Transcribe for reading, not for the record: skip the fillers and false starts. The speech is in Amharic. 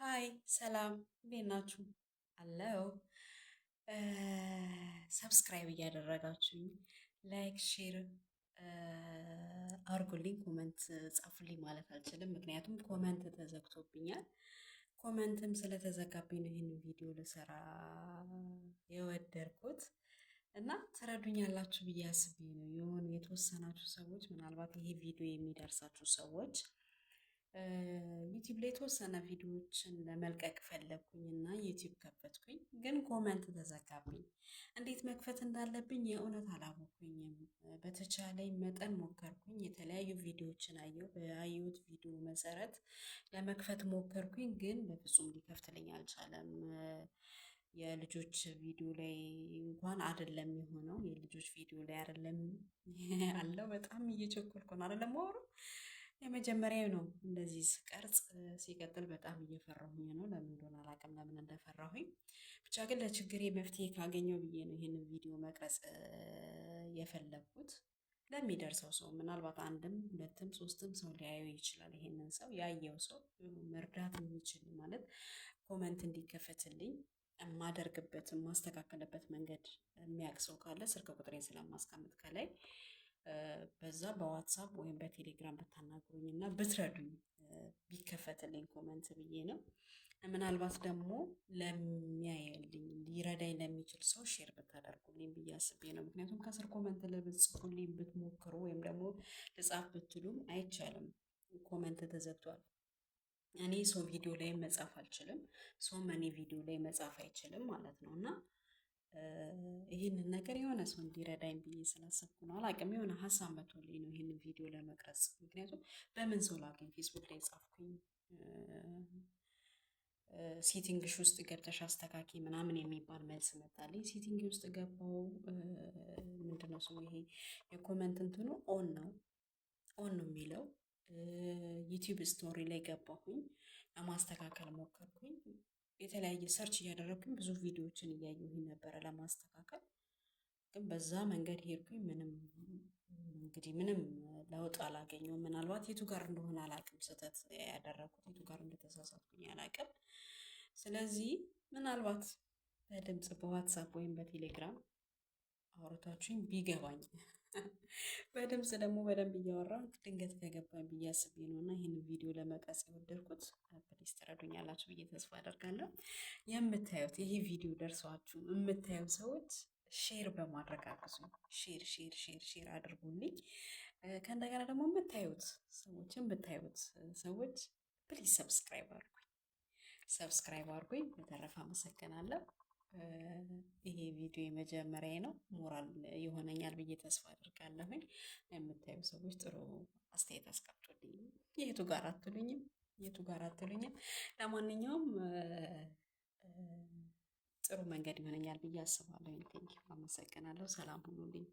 ሃይ ሰላም እንዴት ናችሁ? አለው ሰብስክራይብ እያደረጋችሁኝ ላይክ ሼር አርጉልኝ። ኮመንት ጻፉልኝ ማለት አልችልም፣ ምክንያቱም ኮመንት ተዘግቶብኛል። ኮመንትም ስለተዘጋብኝ ነው ይህንን ቪዲዮ ልሰራ የወደድኩት እና ትረዱኛላችሁ ብዬ አስቤ ነው። የሆኑ የተወሰናችሁ ሰዎች ምናልባት ይሄ ቪዲዮ የሚደርሳችሁ ሰዎች ዩቲዩብ ላይ የተወሰነ ቪዲዮዎችን ለመልቀቅ ፈለግኩኝ እና ዩቲዩብ ከፈትኩኝ፣ ግን ኮመንት ተዘጋብኝ። እንዴት መክፈት እንዳለብኝ የእውነት አላወኩኝም። በተቻለኝ መጠን ሞከርኩኝ፣ የተለያዩ ቪዲዮዎችን አየሁ። በአየሁት ቪዲዮ መሰረት ለመክፈት ሞከርኩኝ፣ ግን በፍጹም ሊከፍትልኝ አልቻለም። የልጆች ቪዲዮ ላይ እንኳን አይደለም የሆነው፣ የልጆች ቪዲዮ ላይ አይደለም አለው። በጣም እየቸኮልኩ ነው አይደለም ወሩ የመጀመሪያው ነው እንደዚህ ስቀርጽ። ሲቀጥል በጣም እየፈራሁኝ ነው። ለምን እንደሆነ አላውቅም፣ ለምን እንደፈራሁኝ ብቻ። ግን ለችግሬ መፍትሄ ካገኘው ብዬ ነው ይህንን ቪዲዮ መቅረጽ የፈለግኩት። ለሚደርሰው ሰው ምናልባት አንድም ሁለትም ሶስትም ሰው ሊያየው ይችላል። ይሄንን ሰው ያየው ሰው መርዳት የሚችል ማለት ኮመንት እንዲከፈትልኝ የማደርግበት የማስተካከልበት መንገድ የሚያውቅ ሰው ካለ ስልክ ቁጥሬን ስለማስቀምጥ ከላይ በዛ በዋትሳፕ ወይም በቴሌግራም ብታናግሩኝ እና ብትረዱኝ ቢከፈትልኝ ኮመንት ብዬ ነው። ምናልባት ደግሞ ለሚያየልኝ ሊረዳኝ ለሚችል ሰው ሼር ብታደርጉልኝ ብዬ አስቤ ነው። ምክንያቱም ከስር ኮመንት ልጽፉልኝ ብትሞክሩ ወይም ደግሞ ልጻፍ ብትሉም አይቻልም፣ ኮመንት ተዘግቷል። እኔ ሰው ቪዲዮ ላይ መጻፍ አልችልም፣ ሰውም እኔ ቪዲዮ ላይ መጻፍ አይችልም ማለት ነው። እና ይህንን ነገር የሆነ ሰው እንዲረዳኝ ብዬ ስላሰብኩ ነው። አላውቅም፣ የሆነ ሀሳብ መቶልኝ ነው ይህንን ቪዲዮ ለመቅረጽ። ምክንያቱም በምን ሰው ላገኝ? ፌስቡክ ላይ ጻፍኩኝ፣ ሴቲንግሽ ውስጥ ገብተሽ አስተካኪ ምናምን የሚባል መልስ መጣልኝ። ሴቲንግ ውስጥ ገባው። ምንድነው ስሙ? ይሄ የኮመንት እንትኑ ኦን ነው የሚለው። ዩቲዩብ ስቶሪ ላይ ገባሁኝ፣ ለማስተካከል ሞከርኩኝ። የተለያየ ሰርች እያደረግኩኝ ብዙ ቪዲዮዎችን እያየሁኝ ነበረ ለማስተካከል። ግን በዛ መንገድ ሄድኩኝ። ምንም ለውጥ አላገኘውም። ምናልባት የቱ ጋር እንደሆነ አላውቅም፣ ስህተት ያደረኩት የቱ ጋር እንደተሳሳትኩኝ አላውቅም። ስለዚህ ምናልባት በድምፅ በዋትሳፕ ወይም በቴሌግራም አውርታችሁኝ ቢገባኝ በድምፅ ደግሞ በደንብ እያወራሁ ድንገት ከገባኝ ብዬ አስቤ ነው እና ይህን ቪዲዮ ለመቅረጽ የወደድኩት። ፕሊዝ ትረዱኛላችሁ ብዬ ተስፋ አደርጋለሁ። የምታዩት ይሄ ቪዲዮ ደርሷችሁ የምታዩ ሰዎች ሼር በማድረግ አግዙኝ። ሼር አድርጉልኝ። ከእንደገና ደግሞ የምታዩት ሰዎች ፕሊዝ ሰብስክራይብ አድርጉኝ። በተረፈ አመሰግናለሁ። ይሄ ቪዲዮ የመጀመሪያ ነው፣ ሞራል ይሆነኛል ብዬ ተስፋ አድርጋለሁኝ። የምታዩ ሰዎች ጥሩ አስተያየት አስቀምጡልኝ። የቱ ጋር አትሉኝም? ለማንኛውም ጥሩ መንገድ ይሆነኛል ብዬ አስባለሁ። ቴንኪው፣ አመሰግናለሁ። ሰላም ሁኑልኝ።